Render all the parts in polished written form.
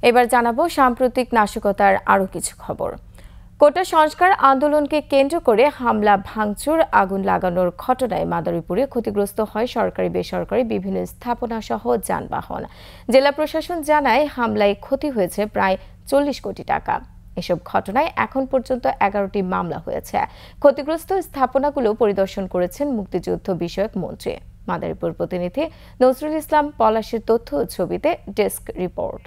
এবার জানাবো সাম্প্রতিক নাশকতার আরও কিছু খবর। কোটা সংস্কার আন্দোলনকে কেন্দ্র করে হামলা, ভাঙচুর, আগুন লাগানোর ঘটনায় মাদারীপুরে ক্ষতিগ্রস্ত হয় সরকারি বেসরকারি বিভিন্ন স্থাপনা সহ যানবাহন। জেলা প্রশাসন জানায় হামলায় ক্ষতি হয়েছে প্রায় 40 কোটি টাকা। এসব ঘটনায় এখন পর্যন্ত 11টি মামলা হয়েছে। ক্ষতিগ্রস্ত স্থাপনাগুলো পরিদর্শন করেছেন মুক্তিযুদ্ধ বিষয়ক মন্ত্রী। মাদারীপুর প্রতিনিধি নজরুল ইসলাম পলাশের তথ্য ও ছবিতে ডেস্ক রিপোর্ট।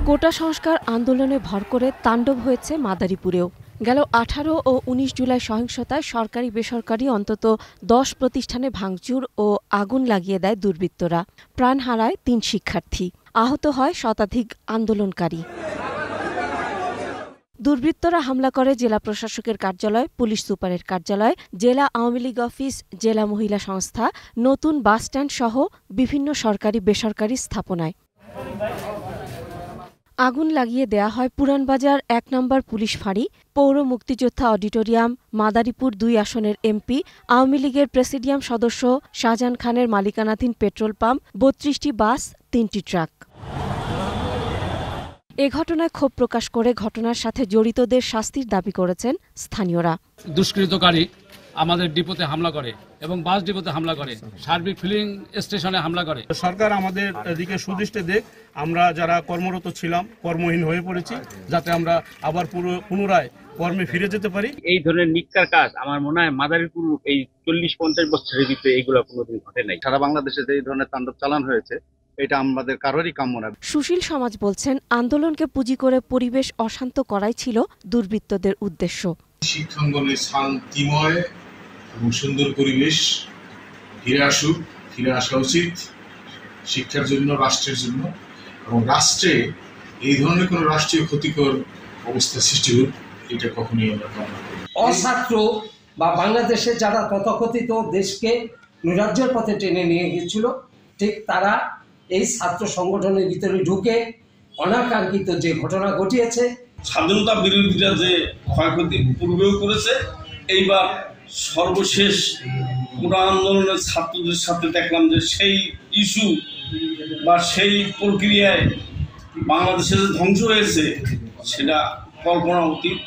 কোটা সংস্কার আন্দোলনে ভর করে তাণ্ডব হয়েছে মাদারীপুরেও। গেল 18 ও 19 জুলাই সহিংসতায় সরকারি বেসরকারি অন্তত 10 প্রতিষ্ঠানে ভাঙচুর ও আগুন লাগিয়ে দেয় দুর্বৃত্তরা। প্রাণ হারায় 3 শিক্ষার্থী, আহত হয় শতাধিক আন্দোলনকারী। দুর্বৃত্তরা হামলা করে জেলা প্রশাসকের কার্যালয়, পুলিশ সুপারের কার্যালয়, জেলা আওয়ামী লীগ অফিস, জেলা মহিলা সংস্থা, নতুন বাসস্ট্যান্ড সহ বিভিন্ন সরকারি বেসরকারি স্থাপনায়। আগুন লাগিয়ে দেয়া হয় পুরানবাজার 1 নম্বর পুলিশ ফাঁড়ি, পৌর মুক্তিযোদ্ধা অডিটোরিয়াম, মাদারীপুর 2 আসনের এমপি, আওয়ামী লীগের প্রেসিডিয়াম সদস্য শাহজাহান খানের মালিকানাধীন পেট্রোল পাম্প, 32টি বাস, 3টি ট্রাক। এ ঘটনায় ক্ষোভ প্রকাশ করে ঘটনার সাথে জড়িতদের শাস্তির দাবি করেছেন স্থানীয়রা। দুষ্কৃতকারী আমাদের ডিপোতে হামলা করে এবং বাস ডিপোতে হামলা করে, সার্বিক ফিলিং স্টেশনে হামলা করে। সরকার আমাদের দিকে সুদৃষ্টি দেখ, আমরা যারা কর্মরত ছিলাম কর্মহীন হয়ে পড়েছি, যাতে আমরা আবার পুনরায় কর্মে ফিরে যেতে পারি। এই ধরনের নিকার কাজ আমার মনে হয় মাদারীপুর এই 40-50 বছরের ভিতরে এইগুলো কোনোদিন ঘটে নাই। সারা বাংলাদেশে এই ধরনের তাণ্ডব চালানো হয়েছে, এটা আমাদের কারোরই কাম্য না। সুশীল সমাজ বলছেন, আন্দোলনকে পুঁজি করে পরিবেশ অশান্ত করাই ছিল দুর্বৃত্তদের উদ্দেশ্য। শিক্ষাঙ্গনে শান্তিময় এবং সুন্দর পরিবেশ ফিরে আসা উচিত শিক্ষার জন্য, রাষ্ট্রের জন্য, এবং রাষ্ট্রে এই ধরনের কোনো রাষ্ট্রীয় ক্ষতিকর অবস্থা সৃষ্টি হোক, এটা কখনোই আমরা কামনা করি। অছাত্র বা বাংলাদেশে যারা তথাকথিত দেশকে নৈরাজ্যের পথে টেনে নিয়ে গিয়েছিল, ঠিক তারা এই ছাত্র সংগঠনের ভিতরে ঢুকে অনাকাঙ্ক্ষিত যে ঘটনা ঘটিয়েছে, স্বাধীনতা বিরোধীরা যে ক্ষয়ক্ষতি পূর্বেও করেছে, এইবার সর্বশেষ কোটা আন্দোলনের ছাত্রদের সাথে দেখলাম যে সেই ইস্যু বা সেই প্রক্রিয়ায় বাংলাদেশে যে ধ্বংস হয়েছে সেটা কল্পনা অতীত।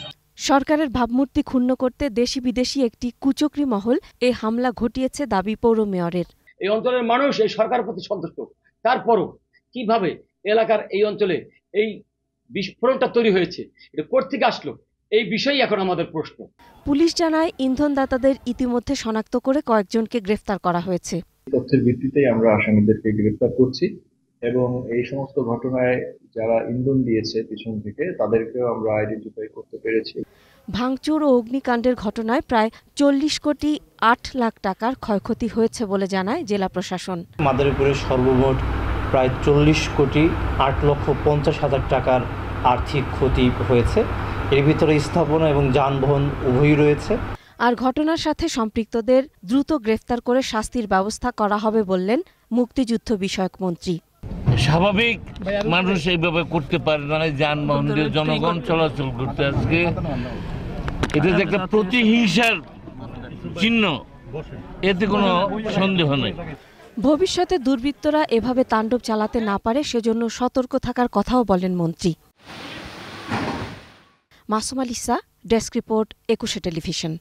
সরকারের ভাবমূর্তি ক্ষুণ্ণ করতে দেশি বিদেশি একটি কুচক্রী মহল এই হামলা ঘটিয়েছে দাবি পৌর মেয়রের। এই অঞ্চলের মানুষ এই সরকারের প্রতি সন্তুষ্ট, তারপরও কিভাবে এলাকার এই অঞ্চলে এই বিস্ফোরণটা তৈরি হয়েছে, এটা কোত্থেকে আসলো, এই বিষয়ই এখন আমাদের প্রশ্ন। পুলিশ জানায়, ইন্ধনদাতাদের ইতিমধ্যে শনাক্ত করে কয়েকজনকে গ্রেফতার করা হয়েছে। তথ্যের ভিত্তিতেই আমরা আসামিদেরকে গ্রেফতার করছি এবং এই সমস্ত ঘটনায় যারা ইন্ধন দিয়েছে পিছন থেকে, তাদেরকেও আমরা আইডেন্টিফাই করতে পেরেছি। ভাঙচুর ও অগ্নিকাণ্ডের ঘটনায় প্রায় 40 কোটি 8 লাখ টাকার ক্ষয়ক্ষতি হয়েছে বলে জানায় জেলা প্রশাসন। মাদারীপুরের সর্বমোট প্রায় 40 কোটি 8,50,000 টাকার আর্থিক ক্ষতি হয়েছে। এর ভিতরে স্থাপনা এবং যানবাহন উভয়ই রয়েছে। আর ঘটনার সাথে সম্পৃক্তদের দ্রুত গ্রেফতার করে শাস্তির ব্যবস্থা করা হবে বললেন মুক্তিযুদ্ধ বিষয়ক মন্ত্রী। স্বাভাবিক মানুষ এইভাবে করতে পারে না, যানবাহন দিয়ে জনগণ চলাচল করতে, আজকে এটা যে একটা প্রতিহিংসার চিহ্ন, এতে কোনো সন্দেহ নেই। ভবিষ্যতে দুর্বৃত্তরা এভাবে তাণ্ডব চালাতে না পারে সেজন্য সতর্ক থাকার কথাও বলেন মন্ত্রী। Masum আলিসা, desk report, 21 television.